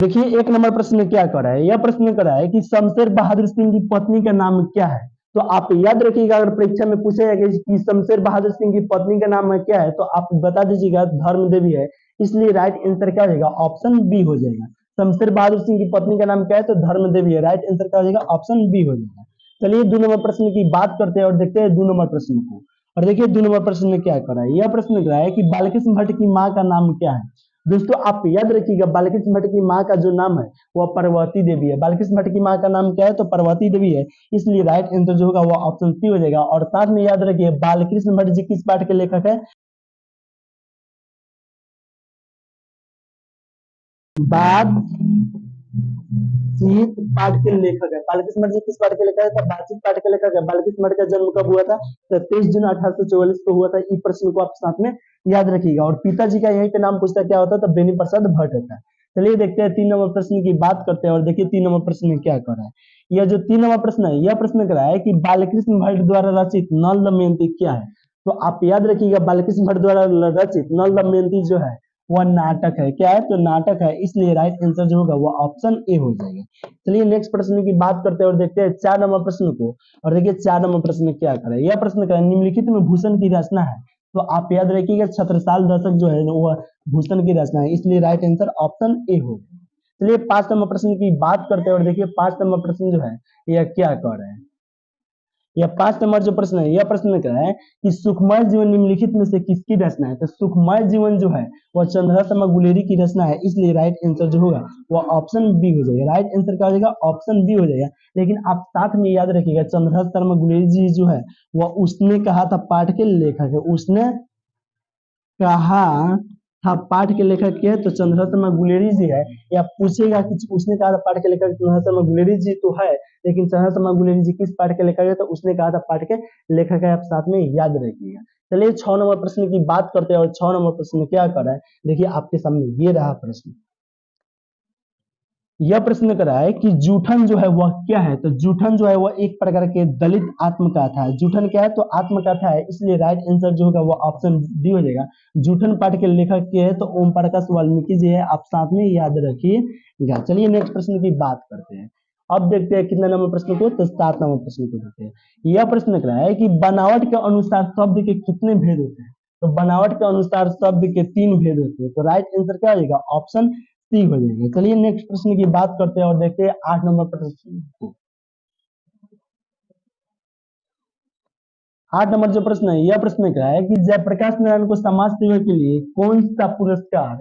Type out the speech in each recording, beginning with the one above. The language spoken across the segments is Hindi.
देखिए एक नंबर प्रश्न में क्या कर रहा है, यह प्रश्न कर रहा है कि शमशेर बहादुर सिंह की पत्नी का नाम क्या है। तो आप याद रखिएगा, अगर परीक्षा में पूछा जाएगा कि शमशेर बहादुर सिंह की पत्नी का नाम क्या है, तो आप बता दीजिएगा धर्म देवी है। इसलिए राइट आंसर क्या हो जाएगा, ऑप्शन बी हो जाएगा। शमशेर बहादुर सिंह की पत्नी का नाम क्या है, तो धर्म देवी है। राइट आंसर क्या हो जाएगा, ऑप्शन बी हो जाएगा। चलिए 2 नंबर प्रश्न की बात करते हैं और देखते हैं 2 नंबर प्रश्न को। और देखिए 2 नंबर प्रश्न में क्या कर रहा है, यह प्रश्न कर रहा है कि बालकृष्ण भट्ट की माँ का नाम क्या है। दोस्तों आप याद रखिएगा, बालकृष्ण भट्ट की माँ का जो नाम है वह पार्वती देवी है। बालकृष्ण भट्ट की माँ का नाम क्या है, तो पार्वती देवी है। इसलिए राइट आंसर जो होगा वो ऑप्शन सी हो जाएगा। और साथ में याद रखिए, बालकृष्ण भट्ट जी किस पाठ के लेखक है, बात बातचीत पाठ के लेखक है। बालकृष्ण भट्ट जी किस पाठ के लेखक है, तो बातचीत पाठ के लेखक है। बालकृष्ण भट्ट का जन्म कब हुआ था, तो 23 जून 1844 को हुआ था। इस प्रश्न को आप साथ में याद रखिएगा। और पिताजी का यहीं पे नाम पूछता क्या होता है, तो बेनी प्रसाद भट्ट होता है। चलिए देखते हैं 3 नंबर प्रश्न की बात करते हैं और देखिए 3 नंबर प्रश्न में क्या कर रहा है। यह जो 3 नंबर प्रश्न है, यह प्रश्न कर रहा है कि बालकृष्ण भट्ट द्वारा रचित नल दमयंती क्या है। तो आप याद रखिएगा, बालकृष्ण भट्ट द्वारा रचित नल दमयंती जो है वह नाटक है। क्या है, तो नाटक है। इसलिए राइट आंसर जो होगा वो ऑप्शन ए हो जाएगा। चलिए नेक्स्ट प्रश्न की बात करते हैं और देखते हैं 4 नंबर प्रश्न को। और देखिए 4 नंबर प्रश्न में क्या करे, यह प्रश्न करे निम्नलिखित में भूषण की रचना है। तो आप याद रखिएगा, छत्रसाल दशक जो है वो भूषण की रचना है। इसलिए राइट आंसर ऑप्शन ए होगा। चलिए 5 नंबर प्रश्न की बात करते हैं और देखिए 5 नंबर प्रश्न जो है यह क्या कर रहे हैं। यह 5 नंबर जो प्रश्न है, यह प्रश्न क्या है कि सुखमय जीवन निम्नलिखित में से किसकी रचना है। तो सुखमय जीवन जो है वह चंद्रा शर्मा गुलेरी की रचना है। इसलिए राइट आंसर जो होगा वह ऑप्शन बी हो जाएगा। राइट आंसर क्या हो जाएगा, ऑप्शन बी हो जाएगा। लेकिन आप साथ में याद रखिएगा, चंद्रा शर्मा गुलेरी जी जो है वह उसने कहा था पाठ के लेखक है। उसने कहा था पाठ के लेखक के, तो चंद्रा शर्मा गुलेरी जी है। या पूछेगा कि उसने कहा था पाठ के लेखक चंद्रा शर्मा गुलेरी जी तो है, लेकिन चंद्रा शर्मा गुलेरी जी किस पाठ के लेखक है, तो उसने कहा था पाठ के लेखक है। आप साथ में याद रखिएगा। चलिए 6 नंबर प्रश्न की बात करते हैं और 6 नंबर प्रश्न में क्या कर रहा है, देखिए आपके सामने ये रहा प्रश्न। यह प्रश्न कर रहा है कि जूठन जो है वह क्या है। तो जूठन जो है वह एक प्रकार के दलित आत्मकथा है। जूठन क्या है, तो आत्मकथा है। इसलिए राइट आंसर जो होगा वह ऑप्शन डी हो जाएगा। जूठन पाठ के लेखक के है, तो ओम प्रकाश वाल्मीकि जी है। आप साथ में याद रखिएगा। चलिए नेक्स्ट प्रश्न की बात करते हैं। अब देखते हैं कितना नंबर प्रश्न को, तो 7 नंबर प्रश्न को देखते हैं। यह प्रश्न कर रहा है कि बनावट के अनुसार शब्द के कितने भेद होते हैं। तो बनावट के अनुसार शब्द के 3 भेद होते हैं। तो राइट आंसर क्या हो जाएगा, ऑप्शन सी हो जाएगा। चलिए नेक्स्ट प्रश्न की बात करते हैं और देखते हैं 8 नंबर प्रश्न को। 8 नंबर जो प्रश्न है, यह प्रश्न क्या है कि जयप्रकाश नारायण को समाज सेवा के लिए कौन सा पुरस्कार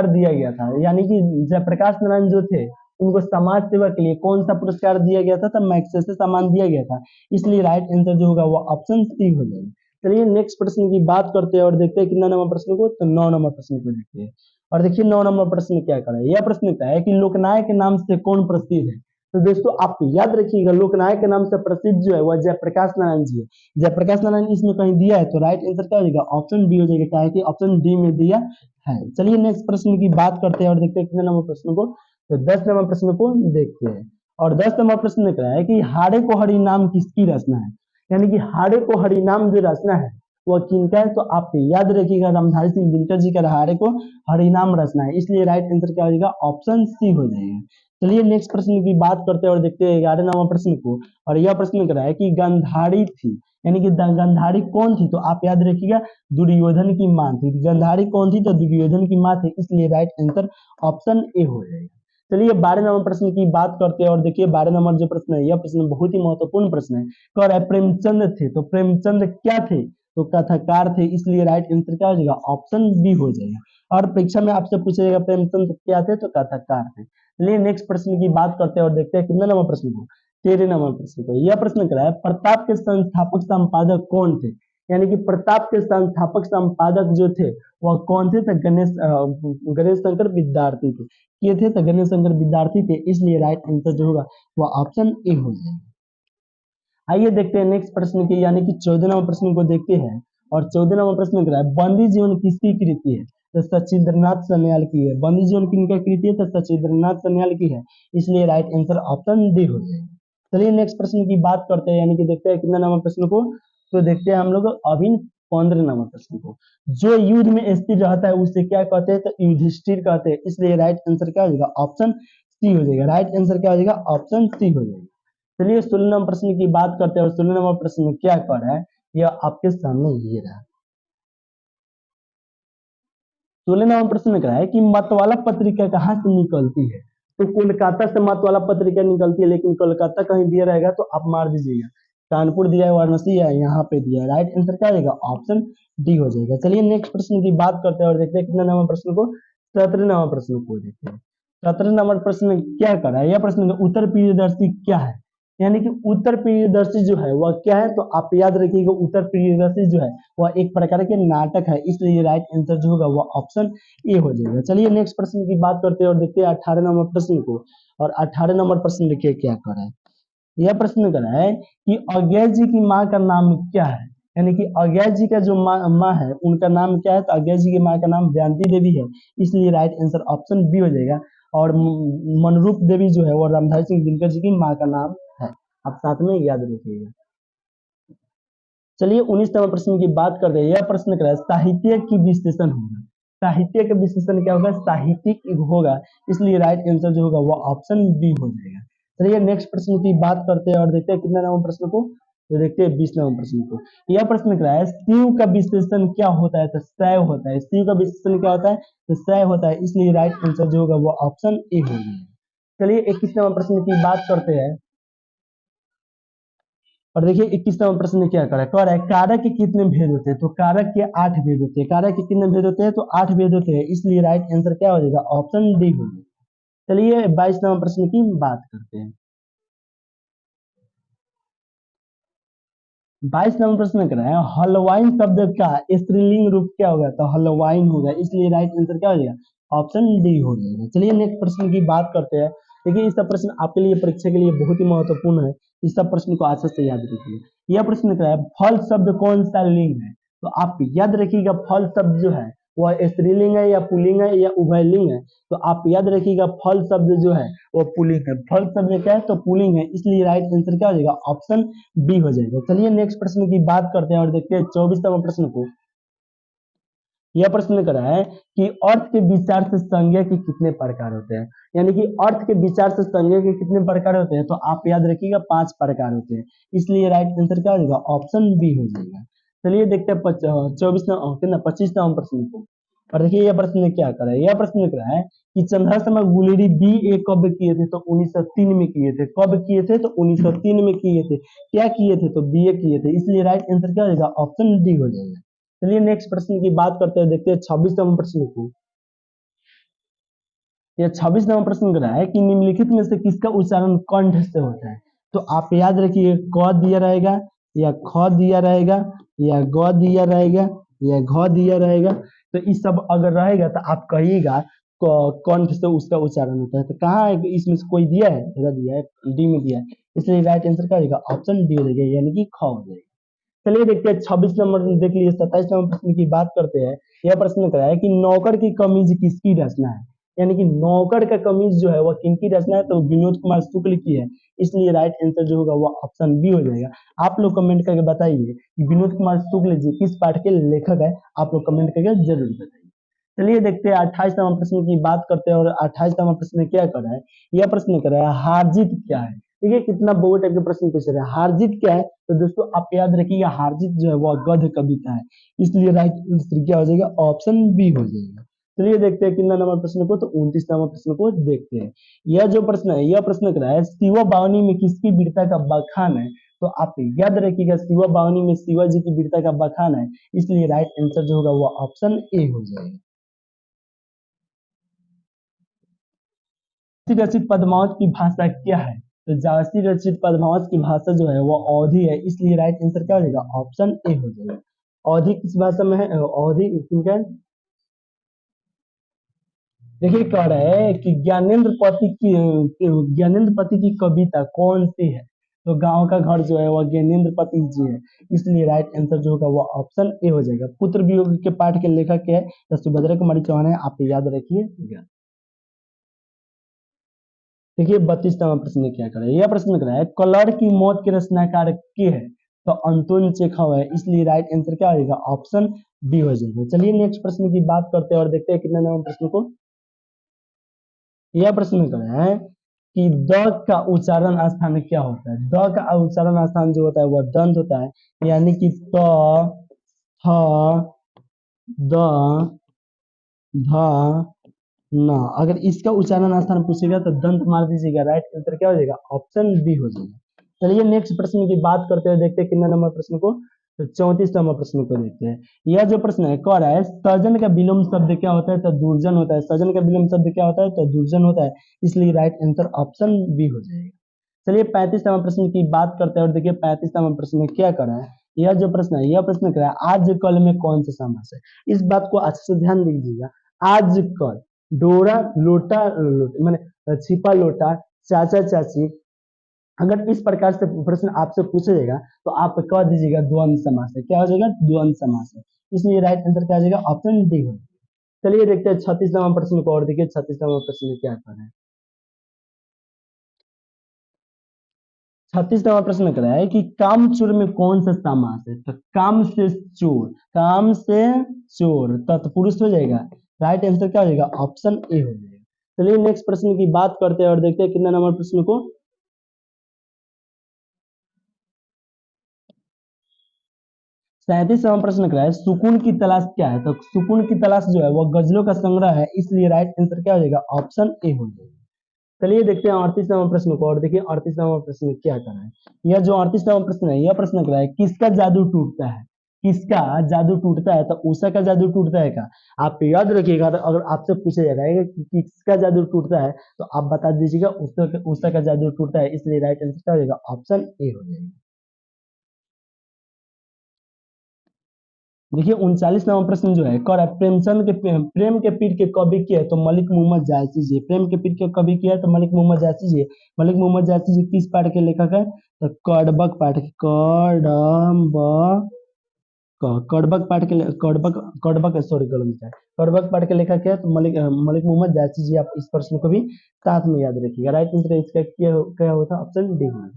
दिया गया था। यानी कि जयप्रकाश नारायण जो थे उनको समाज सेवा के लिए कौन सा पुरस्कार दिया गया था, तो मैग्सेसे सम्मान दिया गया था। इसलिए राइट आंसर जो होगा वो ऑप्शन सी हो जाएगा। चलिए नेक्स्ट प्रश्न की बात करते हैं और देखते हैं कितना नंबर प्रश्न को, तो 9 नंबर प्रश्न को देखते हैं। और देखिए 9 नंबर प्रश्न क्या कर रहा है, यह प्रश्न क्या है कि लोकनायक के नाम से कौन प्रसिद्ध है। तो दोस्तों आप याद रखिएगा, लोकनायक के नाम से प्रसिद्ध जो है वह जयप्रकाश नारायण जी है। जयप्रकाश नारायण इसमें कहीं दिया है, तो राइट आंसर क्या हो जाएगा, ऑप्शन बी हो जाएगा। क्या है कि ऑप्शन डी में दिया है। चलिए नेक्स्ट प्रश्न की बात करते हैं और देखते हैं कितने नंबर प्रश्न को, तो 10 नंबर प्रश्न को देखते हैं। और 10 नंबर प्रश्न क्या है कि हाड़े को हरि नाम किसकी रचना है। यानी कि हाड़े को हरि नाम जो रचना है वह किनका है, तो आप याद रखिएगा, रामधारी सिंह दिनकर जी का हाड़े को हरिनाम रचना है। इसलिए राइट आंसर क्या हो जाएगा, ऑप्शन सी हो जाएगा। चलिए नेक्स्ट प्रश्न की बात करते हैं और देखते हैं 11 नंबर प्रश्न को। और यह प्रश्न कर रहा है कि गंधारी थी, यानी कि गंधारी कौन थी। तो आप याद रखिएगा, दुर्योधन की मां थी। गंधारी कौन थी, तो दुर्योधन की मां थी। इसलिए राइट आंसर ऑप्शन ए हो जाएगा। चलिए 12 नंबर प्रश्न की बात करते हैं और देखिए 12 नंबर जो प्रश्न है, यह प्रश्न बहुत ही महत्वपूर्ण प्रश्न है। कह रहा है प्रेमचंद थे, तो प्रेमचंद क्या थे, तो कथाकार थे। इसलिए राइट आंसर क्या हो जाएगा, ऑप्शन बी हो जाएगा। और परीक्षा में आपसे पूछा जाएगा प्रेमचंद क्या थे, तो कथाकार थे। चलिए नेक्स्ट प्रश्न की बात करते हैं और देखते हैं कितने नंबर प्रश्न को, 13 नंबर प्रश्न को। यह प्रश्न क्या है, प्रताप के संस्थापक संपादक कौन थे। यानी कि प्रताप के संस्थापक संपादक जो थे वह कौन थे, तो गणेश शंकर विद्यार्थी थे। ये थे तो गणेश शंकर विद्यार्थी थे। इसलिए राइट आंसर जो होगा वह ऑप्शन ए हो जाएगा। आइए देखते हैं नेक्स्ट प्रश्न की, यानी कि 14 नंबर प्रश्न को देखते हैं। और 14 नंबर प्रश्न क्या है, बंदी जीवन किसकी कृति है, तो सचिंद्रनाथ सान्याल की है। बंदी जीवन किनका कृति है, तो सचिंद्रनाथ सान्याल की है। इसलिए राइट आंसर ऑप्शन डी हो जाएगा। चलिए नेक्स्ट प्रश्न की बात करते हैं, यानी कि देखते हैं कितना नंबर प्रश्न को, तो देखते हैं हम लोग अभिन्न 15 नंबर प्रश्न को, जो युद्ध में स्थिर रहता है उसे क्या कहते हैं, तो युधिष्ठिर कहते हैं, इसलिए राइट आंसर क्या हो जाएगा, ऑप्शन सी हो जाएगा। राइट आंसर क्या हो जाएगा, ऑप्शन सी हो जाएगा। चलिए 16 नंबर प्रश्न की बात करते हैं, और 16 नंबर प्रश्न में क्या कर रहा है, यह आपके सामने ये रहा। 16 नंबर प्रश्न क्या है कि मतवाला पत्रिका कहाँ से निकलती है, तो कोलकाता से मतवाला पत्रिका निकलती है, लेकिन कोलकाता कहीं दिया रहेगा तो आप मार दीजिएगा, कानपुर दिया है, वाराणसी है, यहाँ पे दिया है। राइट आंसर क्या आएगा, ऑप्शन डी हो जाएगा। चलिए नेक्स्ट प्रश्न की बात करते हैं और देखते हैं कितना नंबर प्रश्न को, 17 नंबर प्रश्न को देखते हैं। 17 नंबर प्रश्न क्या कर रहा है, यह प्रश्न उत्तर प्रियदर्शी क्या है, यानी कि उत्तर प्रियदर्शी जो है वह क्या है, तो आप याद रखिएगा उत्तर प्रियदर्शी जो है वह एक प्रकार के नाटक है, इसलिए राइट आंसर जो होगा वह ऑप्शन ए हो जाएगा। चलिए नेक्स्ट प्रश्न की बात करते हैं और देखते हैं 18 नंबर प्रश्न को, और 18 नंबर प्रश्न देखिए क्या कर रहा है। यह प्रश्न कर रहा है कि अज्ञा जी की माँ का नाम क्या है, यानी कि अज्ञा जी का जो माँ है उनका नाम क्या है, तो अज्ञा जी की माँ का नाम दमयंती देवी है, इसलिए राइट आंसर ऑप्शन बी हो जाएगा। और मनरूप देवी जो है वो रामधारी सिंह दिनकर जी की माँ का नाम है, आप साथ में याद रखिएगा। चलिए 19 नंबर प्रश्न की बात करते हैं। यह प्रश्न क्या है, साहित्य की विश्लेषण होगा, साहित्य का विश्लेषण क्या होगा, साहित्यिक होगा, इसलिए राइट आंसर जो होगा वो ऑप्शन बी हो जाएगा। चलिए नेक्स्ट प्रश्न की बात करते हैं और देखते हैं कितना नंबर प्रश्न को, तो देखते हैं 20 नंबर प्रश्न को। यह प्रश्न क्या है, शिव का विश्लेषण क्या होता है, तो शैव होता है, शिव का विश्लेषण क्या होता है, तो शैव होता है, इसलिए राइट आंसर जो होगा वो ऑप्शन ए हो जाएगा। चलिए 21 नंबर प्रश्न की बात करते हैं और देखिए 21 नंबर प्रश्न में क्या कह रहा है कारक के कितने भेद होते हैं, तो कारक के 8 भेद होते हैं, कारक के कितने भेद होते हैं, तो 8 भेद होते हैं, इसलिए राइट आंसर क्या हो जाएगा, ऑप्शन डी हो जाएगा। चलिए 22 नंबर प्रश्न की बात करते हैं। 22 नंबर प्रश्न कर रहे हैं, हलवाइन शब्द का स्त्रीलिंग रूप क्या होगा, तो हलवाइन होगा, इसलिए राइट आंसर क्या हो जाएगा, ऑप्शन डी हो जाएगा। चलिए नेक्स्ट प्रश्न की बात करते हैं। देखिए इस सब प्रश्न आपके लिए परीक्षा के लिए बहुत ही महत्वपूर्ण है, इस सब प्रश्न को अच्छे से याद रखिए। यह प्रश्न क्या है, फल शब्द कौन सा लिंग है, तो आप याद रखिएगा फल शब्द जो है वह स्त्रीलिंग है या पुल्लिंग है या उभयलिंग है, तो आप याद रखिएगा फल शब्द जो है वो पुल्लिंग है, फल शब्द क्या है, तो पुल्लिंग है, इसलिए राइट आंसर क्या हो जाएगा, ऑप्शन बी हो जाएगा। चलिए नेक्स्ट प्रश्न की बात करते हैं और देखते हैं 24 नंबर प्रश्न को। यह प्रश्न कर रहा है कि अर्थ के विचार से संज्ञा के कितने प्रकार होते हैं, यानी कि अर्थ के विचार से संज्ञा के कितने प्रकार होते हैं, तो आप याद रखिएगा 5 प्रकार होते हैं, इसलिए राइट आंसर क्या हो जाएगा, ऑप्शन बी हो जाएगा। चलिए देखते हैं 25 नंबर प्रश्न को, और देखिए यह प्रश्न क्या कर रहा है, यह प्रश्न कर रहा है कि चंद्रशर्मा गुलेरी बी ए कब किए थे, तो 1903 में किए थे, कब किए थे, तो 1903 में किए थे, क्या किए थे, तो बीए किए थे, इसलिए राइट आंसर क्या हो जाएगा, ऑप्शन डी हो जाएगा। चलिए नेक्स्ट प्रश्न की बात करते हैं, देखते हैं 26 नंबर प्रश्न को। यह 26 नंबर प्रश्न कर रहा है कि निम्नलिखित में से किसका उच्चारण कंठ से होता है, तो आप याद रखिए क दिया रहेगा या ख दिया रहेगा या ग दिया रहेगा या घ दिया रहेगा, तो इस सब अगर रहेगा तो आप कहिएगा कंठ से उसका उच्चारण होता है, तो कहाँ है इसमें से कोई दिया है, दिया है, डी में दिया है, इसलिए राइट आंसर क्या होगा, ऑप्शन डी हो जाएगा, यानी कि ख हो जाएगा। चलिए देखते हैं 26 नंबर देख लीजिए, 27 नंबर प्रश्न की बात करते हैं। यह प्रश्न क्या है कि नौकर की कमीज किसकी रचना है, यानी कि नौकर का कमीज जो है वह किनकी रचना है, तो विनोद कुमार शुक्ल की है, इसलिए राइट आंसर जो होगा वह ऑप्शन बी हो जाएगा। आप लोग कमेंट करके बताइए कि विनोद कुमार शुक्ल जी किस पाठ के लेखक है, आप लोग कमेंट करके जरूर बताइए। चलिए देखते हैं 28 नंबर प्रश्न की बात करते हैं, और 28 नंबर प्रश्न में क्या कर रहा है, यह प्रश्न कर रहा है हार जीत क्या है, ठीक है, कितना बोर्ड टाइप के प्रश्न पूछ रहे हैं, हार जीत क्या है, तो दोस्तों आप याद रखिएगा हार जीत जो है वह गद्य कविता है, इसलिए राइट आंसर क्या हो जाएगा, ऑप्शन बी हो जाएगा। चलिए देखते हैं कितना नंबर प्रश्न को, तो 29 नंबर प्रश्न को देखते हैं। यह जो प्रश्न है, यह प्रश्न कर रहा है शिवा बावनी में किसकी वीरता का बखान है, तो आप याद रखिएगा शिवा बावनी में शिवा जी की वीरता का बखान है, इसलिए राइट आंसर जो होगा वह ऑप्शन ए हो जाएगा। रचित पद्मावत की भाषा क्या है, तो जारसी रचित पद्मावत की भाषा जो है वो अवधी है, इसलिए राइट आंसर क्या हो जाएगा, ऑप्शन ए हो जाएगा। अवधी किस भाषा में है, अवधी ठीक है। देखिए कह रहे हैं कि ज्ञानेन्द्र पति की कविता कौन सी है, तो गांव का घर जो है वह ज्ञानेन्द्र पति जी है, इसलिए राइट आंसर जो होगा वह ऑप्शन ए हो जाएगा। पुत्र वियोग के पाठ के लेखक क्या है, तो सुभद्रा कुमारी चौहान है, आप याद रखिए। देखिए 32 नंबर प्रश्न क्या कर रहा है, यह प्रश्न कर रहा है कलर की मौत के रचनाकार के है, तो अंतोन चेखव है, इसलिए राइट आंसर क्या होगा, ऑप्शन बी हो जाएगा। चलिए नेक्स्ट प्रश्न की बात करते हैं और देखते हैं कितने नंबर प्रश्न को। यह प्रश्न कर रहे हैं कि द का उच्चारण स्थान क्या होता है। द का उच्चारण स्थान जो होता है वह दंत होता है, यानी कि त, थ, द, ध, न। अगर इसका उच्चारण स्थान पूछेगा तो दंत मार दीजिएगा, राइट आंसर क्या हो जाएगा, ऑप्शन बी हो जाएगा। चलिए नेक्स्ट प्रश्न की बात करते हैं, देखते हैं कितना नंबर प्रश्न को। तो 34 नंबर प्रश्न को देखते हैं। यह जो प्रश्न है कह रहा है सजन का विलोम शब्द क्या होता है, तो दुर्जन होता है। सजन का विलोम शब्द क्या होता है, तो दुर्जन होता है, इसलिए राइट आंसर ऑप्शन बी हो जाएगा। चलिए 35 नंबर प्रश्न की बात करते हैं और देखिए 35 नंबर प्रश्न में क्या कर रहा है। यह जो प्रश्न है, यह प्रश्न कर रहा है आज कल में कौन सा समास है। इस बात को अच्छे से ध्यान दीजिएगा। आज कल, डोरा लोटा मैंने छिपा लोटा, चाचा चाची, अगर इस प्रकार से प्रश्न आपसे पूछा जाएगा तो आप कह दीजिएगा द्वंद्व समास है। क्या हो जाएगा, द्वंद्व समास है, इसलिए राइट आंसर क्या आ जाएगा, ऑप्शन डी हो। चलिए देखते हैं 36 नंबर प्रश्न को और देखिए 36 नंबर प्रश्न में क्या कर रहे हैं। 36 नंबर प्रश्न कर रहा है कि कामचोर में कौन सा समास है, तो काम से चोर, काम से चोर तत्पुरुष हो जाएगा, राइट आंसर क्या हो जाएगा, ऑप्शन ए हो जाएगा। चलिए नेक्स्ट प्रश्न की बात करते हैं और देखते हैं कितना नंबर प्रश्न को। 37 नंबर प्रश्न कर रहा है सुकून की तलाश क्या है, तो सुकून की तलाश जो है वह गजलों का संग्रह है, इसलिए राइट आंसर क्या हो जाएगा, ऑप्शन ए हो जाएगा। चलिए देखते हैं 38 नंबर प्रश्न को और देखिए 38 नंबर प्रश्न में क्या कर रहा है। यह जो 38 नंबर प्रश्न है, यह प्रश्न कर रहा है किसका जादू टूटता है। किसका जादू टूटता है, तो उषा का जादू टूटता है क्या। आप याद रखिएगा, तो अगर आपसे पूछा जाएगा कि किसका जादू टूटता है तो आप बता दीजिएगा उषा का जादू टूटता है, इसलिए राइट आंसर क्या हो जाएगा, ऑप्शन ए हो जाएगा। देखिए 39 नंबर प्रश्न जो है कह रहा है प्रेमचंद के प्रेम के पीर के कवि किए तो मलिक मोहम्मद जायसी जी। प्रेम के पीर के कवि किया तो मलिक मोहम्मद जायसी जी। मलिक मोहम्मद जायसी जी किस पाठ के लेखक है, तो कड़बक पाठ के, कड़बक पाठ के कड़बक कड़बक सॉरी गलत है, कड़बक पाठ के लेखक है तो मलिक मोहम्मद जायसी जी। आप इस प्रश्न को भी साथ में याद रखिएगा, राइट आंसर इसका क्या होता है, ऑप्शन डी होगा।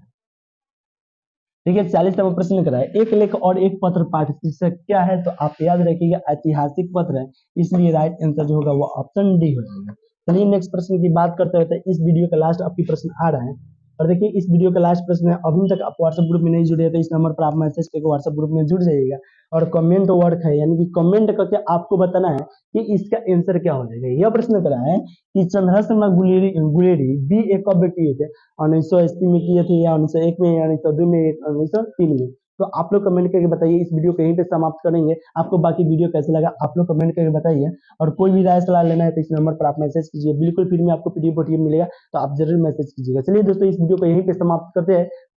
देखिए 40 नंबर प्रश्न करा है एक लेख और एक पत्र पाठ शीर्षक क्या है, तो आप याद रखिएगा ऐतिहासिक पत्र है, इसलिए राइट आंसर जो होगा वो ऑप्शन डी हो जाएगा। चलिए नेक्स्ट प्रश्न की बात करते हैं। इस वीडियो का लास्ट आपकी प्रश्न आ रहा है और देखिए इस वीडियो का लास्ट प्रश्न है, अभी तक आप व्हाट्सएप ग्रुप में नहीं जुड़े हैं तो इस नंबर पर आप मैसेज करके व्हाट्सएप ग्रुप में जुड़ जाइएगा और कमेंट वर्क है, यानी कि कमेंट करके आपको बताना है कि इसका आंसर क्या हो जाएगा। यह प्रश्न करा है कि चंद्रशेखर गुलेरी बी ए कब किए थे, 1980 में किए थे या 1901 में या 1902 में, 1903 में। तो आप लोग कमेंट करके बताइए। इस वीडियो को यहीं पे समाप्त करेंगे। आपको बाकी वीडियो कैसे लगा आप लोग कमेंट करके बताइए और कोई भी राय सलाह लेना है तो इस नंबर पर आप मैसेज कीजिए, बिल्कुल फ्री में आपको पीडीएफ मिलेगा, तो आप जरूर मैसेज कीजिएगा। चलिए दोस्तों इस वीडियो को यहीं पे समाप्त करते हैं।